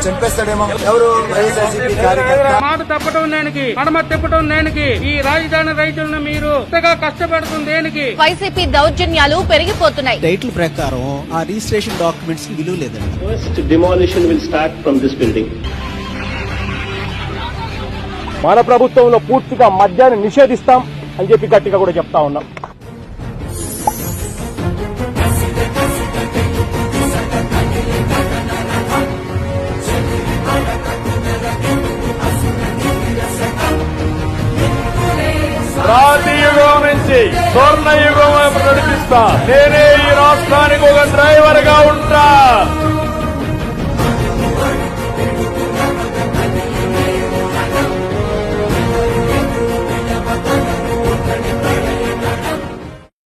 చంపేస్తాడేమో ఎవరు వైఎస్ఆర్సీపీ కార్యకర్త. మాట తప్పటం దేనికి, మడమ తిప్పటం దేనికి, ఈ రాజధాని రైతులను మీరు ఇంతగా కష్టపెడుతుంది దేనికి? వైసీపీ దౌర్జన్యాలు పెరిగిపోతున్నాయి. టైటిల్ ప్రకారం ఆ రిజిస్ట్రేషన్ డాక్యుమెంట్స్ కి విలువ లేదండి. First demolition will start from this building. మన ప్రభుత్వంలో పూర్తిగా మద్యాన్ని నిషేధిస్తాం అని చెప్పి గట్టిగా కూడా చెప్తా ఉన్నాం. రాతి యుగం నుంచి స్వర్ణ యుగం నడిపిస్తా. నేనే ఈ రాష్ట్రానికి ఒక డ్రైవర్ గా ఉంటా.